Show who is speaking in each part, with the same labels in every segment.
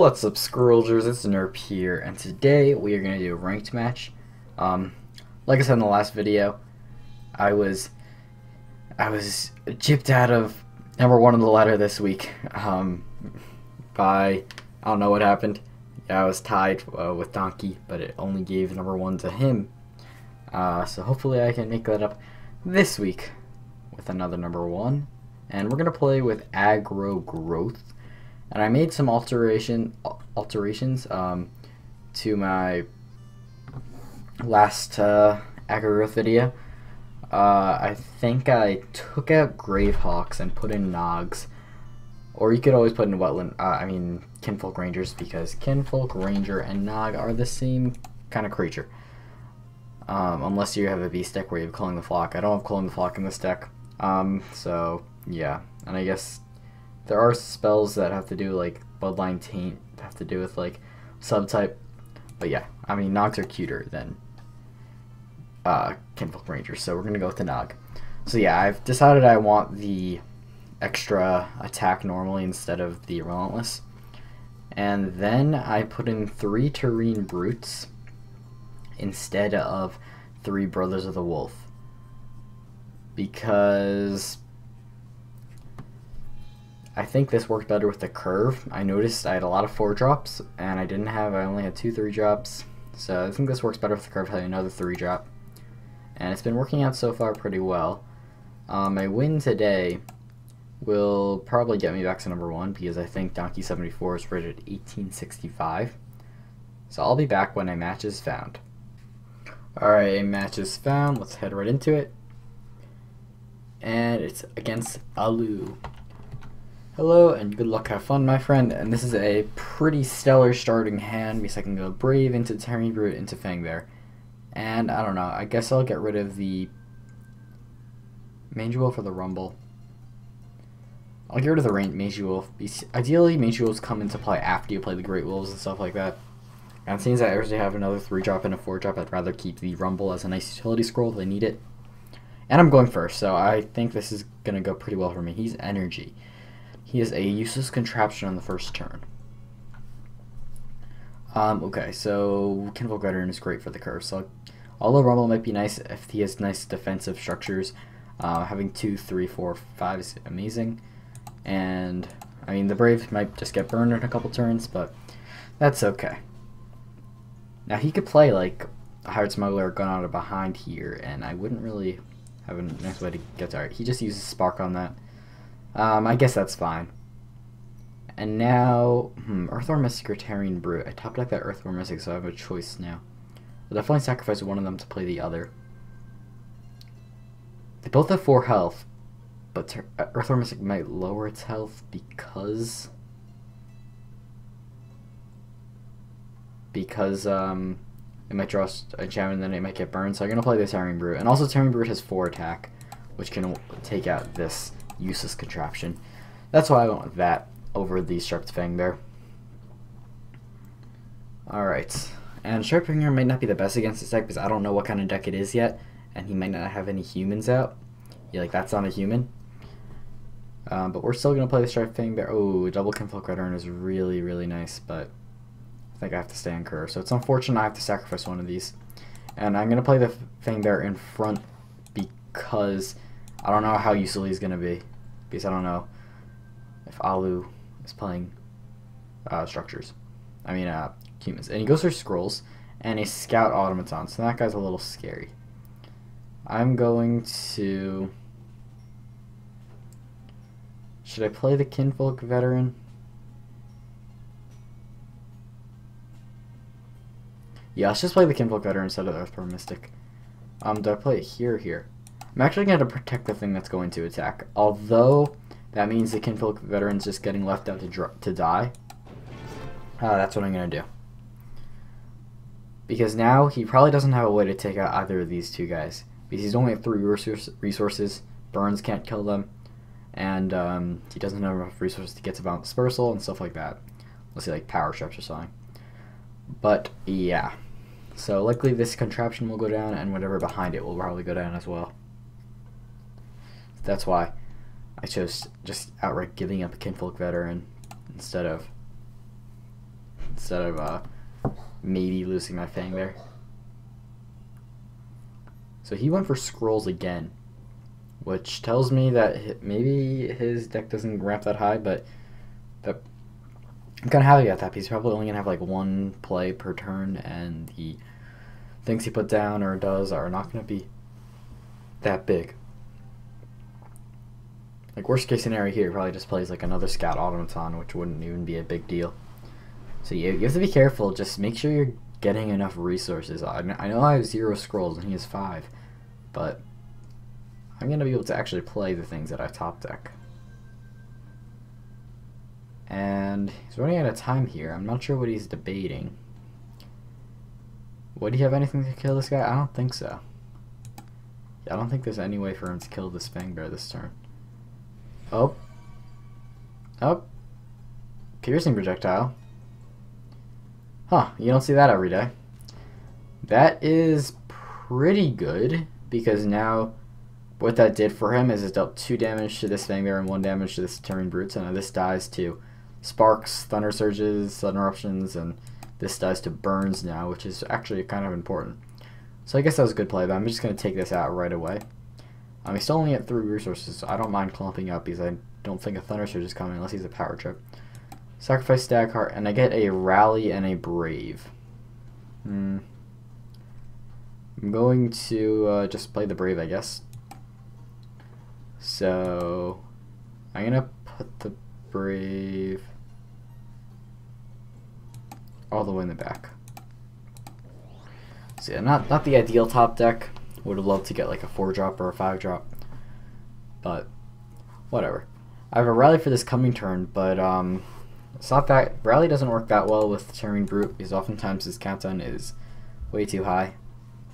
Speaker 1: What's up, Scourgers? It's Nerp here, and today we are going to do a ranked match. Like I said in the last video, I was gypped out of #1 on the ladder this week. I don't know what happened. Yeah, I was tied with Donkey, but it only gave #1 to him. So hopefully I can make that up this week with another #1, and we're gonna play with Growth. And I made some alterations to my last Aggrowth video. I think I took out Gravehawks and put in Nogs, or you could always put in Kinfolk Rangers, because Kinfolk Ranger and Nog are the same kind of creature. Unless you have a beast deck where you have Culling the Flock. I don't have Culling the Flock in this deck. So yeah, and I guess there are spells that have to do like Bloodline Taint, have to do with like subtype, but yeah, I mean Nogs are cuter than Kinfolk Rangers, so we're gonna go with the Nog. So yeah, I've decided I want the extra attack normally instead of the Relentless, and then I put in 3 Terrene Brutes instead of 3 Brothers of the Wolf, because I think this worked better with the curve. I noticed I had a lot of 4-drops, and I only had 2 3-drops. So I think this works better with the curve, having another 3-drop. And it's been working out so far pretty well. My win today will probably get me back to #1, because I think Donkey 74 is rated 1865. So I'll be back when a match is found. Alright, a match is found. Let's head right into it. And it's against Alu. Hello and good luck, have fun, my friend. And this is a pretty stellar starting hand, because I can go Brave into Terrene Brute into Fangbear. And I don't know, I guess I'll get rid of the Mage Wolf for the Rumble. I'll get rid of the Mage Wolf. Ideally, Mage Wolves come into play after you play the Great Wolves and stuff like that. And since I actually have another 3-drop and a 4-drop, I'd rather keep the Rumble as a nice utility scroll if I need it. And I'm going first, so I think this is going to go pretty well for me. He's Energy. He is a useless contraption on the first turn. Okay, so Kinfolk Veteran is great for the curve. So although Rumble might be nice if he has nice defensive structures, having 2, 3, 4, 5 is amazing. And I mean, the Brave might just get burned in a couple turns, but that's okay. Now he could play like a Hired Smuggler or Gun Out of Behind here, and I wouldn't really have a nice way to get to it. He just uses Spark on that. I guess that's fine. And now, Earthworm Mystic or Terrene Brute. I top deck that Earthworm Mystic, so I have a choice now. I'll definitely sacrifice one of them to play the other. They both have 4 health, but Earthworm Mystic might lower its health because it might draw a gem and then it might get burned. So I'm gonna play the Terrene Brute, and also Terrene Brute has 4 attack, which can take out this useless contraption. That's why I went with that over the Sharp Fangbear. Alright, and Sharp Fangbear might not be the best against this deck because I don't know what kind of deck it is yet, and he might not have any humans out. Yeah, like that's not a human. But we're still going to play the Sharp Fangbear. Oh, double Kinfolk Veteran is really, really nice, but I think I have to stay on curve. So it's unfortunate I have to sacrifice one of these. And I'm going to play the Fangbear in front because I don't know how useful he's going to be. Because I don't know if Alu is playing structures. I mean, humans. And he goes for Scrolls and a Scout Automaton. So that guy's a little scary. I'm going to... Should I play the Kinfolk Veteran? Yeah, let's just play the Kinfolk Veteran instead of the Earthworm Mystic. Do I play it here or here? I'm actually going to protect the thing that's going to attack, although that means the Kinfolk Veteran's just getting left out to die. That's what I'm going to do. Because now he probably doesn't have a way to take out either of these 2 guys. Because he's only at 3 resources, Burns can't kill them, and he doesn't have enough resources to get to Bound Dispersal and stuff like that. Let's see, like Power Straps or something. But yeah, so likely this contraption will go down, and whatever behind it will probably go down as well. That's why I chose just outright giving up a Kinfolk Veteran instead of instead of maybe losing my Fang there. So he went for scrolls again, which tells me that maybe his deck doesn't ramp that high, but I'm kind of happy about that. He's probably only going to have like one play per turn, and the things he put down or does are not going to be that big. Like, worst case scenario here, he probably just plays like another Scout Automaton, which wouldn't even be a big deal. So you have to be careful. Just make sure you're getting enough resources. I know I have 0 scrolls and he has 5, but I'm going to be able to actually play the things that I top deck. And he's running out of time here. I'm not sure what he's debating. Would he have anything to kill this guy? I don't think so. I don't think there's any way for him to kill this Fang Bear this turn. Oh. Oh. Piercing projectile. Huh, you don't see that every day. That is pretty good, because now what that did for him is it dealt 2 damage to this Fang Bear and 1 damage to this Terran Brute. So now this dies to Sparks, Thunder Surges, Sudden Eruptions, and this dies to Burns now, which is actually kind of important. So I guess that was a good play, but I'm just going to take this out right away. He's still only at 3 resources, so I don't mind clumping up, because I don't think a Thunder Surge is coming unless he's a Power Trip. Sacrifice Stag Heart, and I get a Rally and a Brave. I'm going to just play the Brave, I guess. So I'm going to put the Brave all the way in the back. So yeah, not the ideal top deck. Would have loved to get like a 4-drop or a 5-drop, but whatever. I have a Rally for this coming turn, but it's not that Rally doesn't work that well with Terran Brute, because oftentimes his countdown is way too high.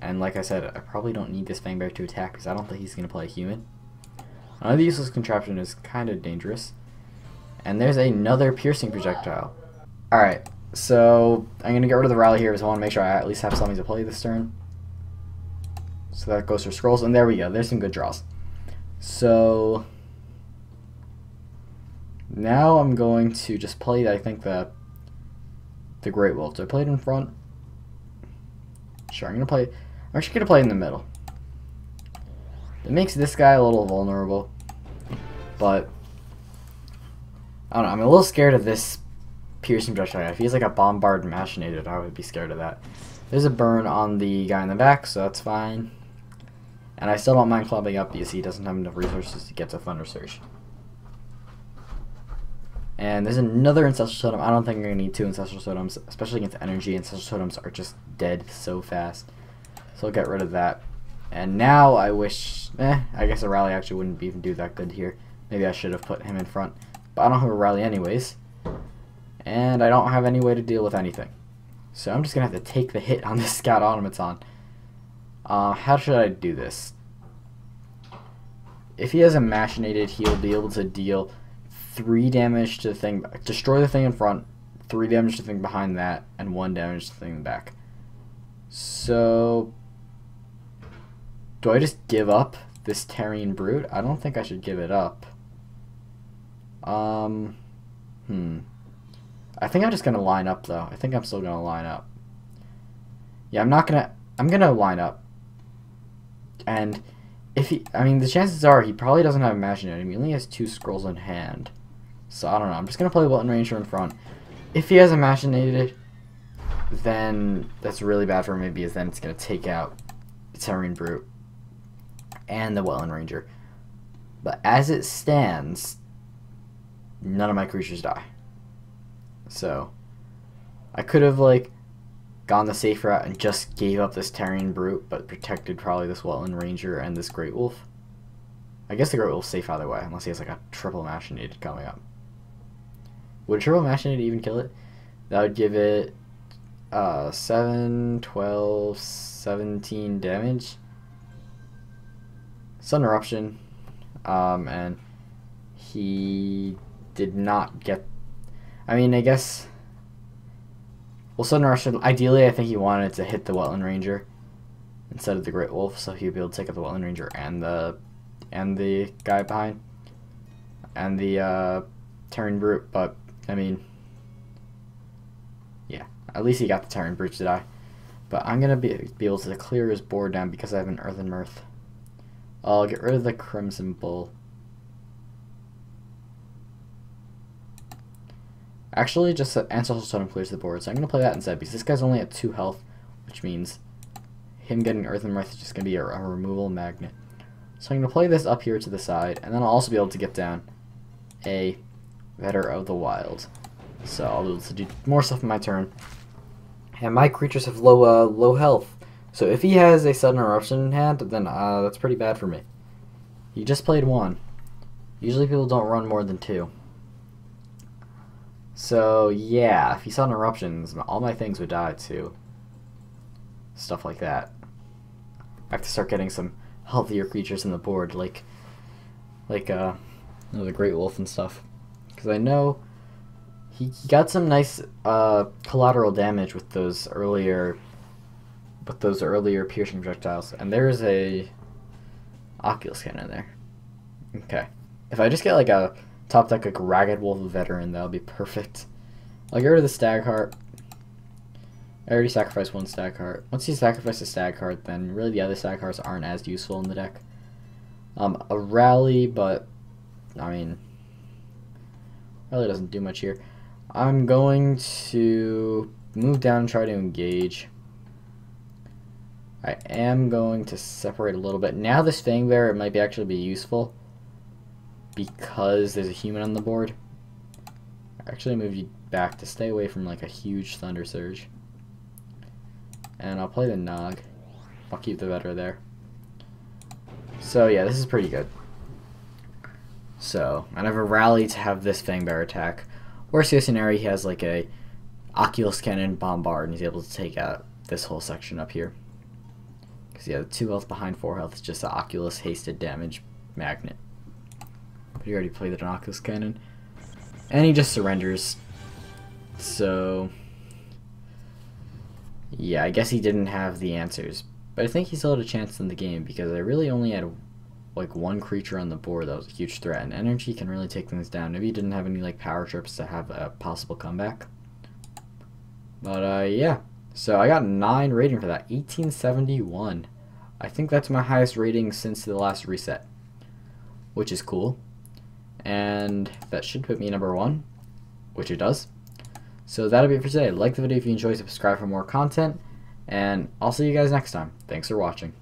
Speaker 1: And like I said, I probably don't need this Fang Bear to attack, because I don't think he's going to play a human. Another useless contraption is kind of dangerous. And there's another piercing projectile. Alright, so I'm going to get rid of the Rally here, because I want to make sure I at least have something to play this turn. So that goes for scrolls, and there we go. There's some good draws. So now I'm going to just play, I think, the Great Wolf. Do I play it in front? Sure, I'm actually going to play it in the middle. It makes this guy a little vulnerable, but I don't know. I'm a little scared of this piercing projectile. If he's like a Bombard Machinated, I would be scared of that. There's a burn on the guy in the back, so that's fine. And I still don't mind clubbing up because he doesn't have enough resources to get to Thunder Surge. And there's another Ancestral Totem. I don't think I'm going to need 2 Ancestral Totems, especially against energy. Ancestral Totems are just dead so fast. So I'll get rid of that. And now I wish, I guess a Rally actually wouldn't even do that good here. Maybe I should have put him in front. But I don't have a Rally anyways. And I don't have any way to deal with anything. So I'm just going to have to take the hit on this Scout Automaton. How should I do this? If he has a Machinated, he'll be able to deal 3 damage to the thing, destroy the thing in front, 3 damage to the thing behind that, and 1 damage to the thing in the back. So do I just give up this Terran Brute? I don't think I should give it up. I think I'm just gonna line up though. I think I'm still gonna line up. Yeah, I'm gonna line up. And if he, the chances are he probably doesn't have Imaginative. He only has 2 scrolls in hand. So I don't know. I'm just gonna play Welton Ranger in front. If he has Imaginated, then that's really bad for me, because then it's gonna take out the Terran Brute and the Welton Ranger. But as it stands, none of my creatures die. So I could have like gone the safe route and just gave up this Terran Brute, but protected probably this Welton Ranger and this Great Wolf. I guess the Great Wolf's safe either way, unless he has like a triple Machinated coming up. Would a triple Machinated even kill it? That would give it 7, 12, 17 damage. Sudden Eruption. And he did not get... I guess... Well, Sudden Eruption, ideally I think he wanted to hit the Welton Ranger instead of the Great Wolf, so he'd be able to take out the Welton Ranger and the guy behind. And the Terran Brute, but, yeah, At least he got the Tyrant Brute to die. But I'm going to be able to clear his board down because I have an Earthen Mirth. I'll get rid of the Crimson Bull. Actually, just Ancestral Totem clears the board, so I'm going to play that instead because this guy's only at 2 health, which means him getting Earthen Mirth is just going to be a removal magnet. So I'm going to play this up here to the side, and then I'll also be able to get down a Vetter of the Wild. So I'll be able to do more stuff in my turn. And my creatures have low health. So if he has a Sudden Eruption in hand, then that's pretty bad for me. He just played 1. Usually people don't run more than 2. So yeah, if he Sudden Eruptions, all my things would die too. Stuff like that. I have to start getting some healthier creatures in the board, like the Great Wolf and stuff. Because I know he got some nice collateral damage with those earlier piercing projectiles, and there's a Oculus Cannon there. Okay, if I just get like a top deck like Ragged Wolf Veteran, that'll be perfect. I'll get rid of the Stag Heart. I already sacrificed 1 Stag Heart. Once you sacrifice a Stag Heart, then really the other Stag Hearts aren't as useful in the deck. A Rally, but I mean, Rally doesn't do much here. I'm going to move down and try to engage. I am going to separate a little bit. Now this Fangbearer might actually be useful because there's a human on the board. I actually move you back to stay away from like a huge Thunder Surge. And I'll play the Nog. I'll keep the Vetter there. So yeah, this is pretty good. So, I have a Rally to have this Fangbearer attack. Worst case scenario, he has like a Oculus Cannon Bombard, and he's able to take out this whole section up here. Because yeah, 2 health behind 4 health is just the Oculus Hasted Damage Magnet. But he already played an Oculus Cannon. And he just surrenders. So yeah, I guess he didn't have the answers. But I think he still had a chance in the game because I really only had like 1 creature on the board that was a huge threat, and energy can really take things down. Maybe he didn't have any like power trips to have a possible comeback. But yeah, so I got 9 rating for that, 1871. I think that's my highest rating since the last reset, which is cool. And that should put me number 1, which it does. So that'll be it for today. Like the video if you enjoyed, subscribe for more content, and I'll see you guys next time. Thanks for watching.